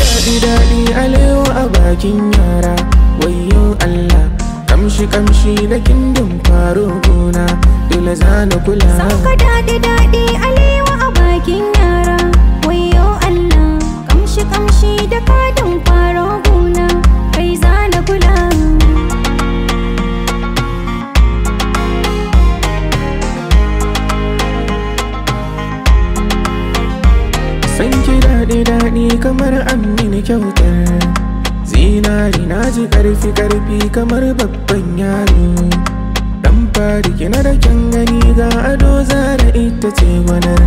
daɗi daɗi alewa a bakin yara. Wayyo Allah, kamshi kamshi da kindin faro gona, dole zana kula. Sanka daɗi daɗi alewa a bakin yara. Wayyo Allah, kamshi kamshi da kadin faro gona, kai zana kula. Sanki daɗi daɗi kamar an mini kyautar zinari, na ji ƙarfi ƙarfi kamar babban yaro. Dan fari kina da kyan gani, ga ado zara ita ce gwanar.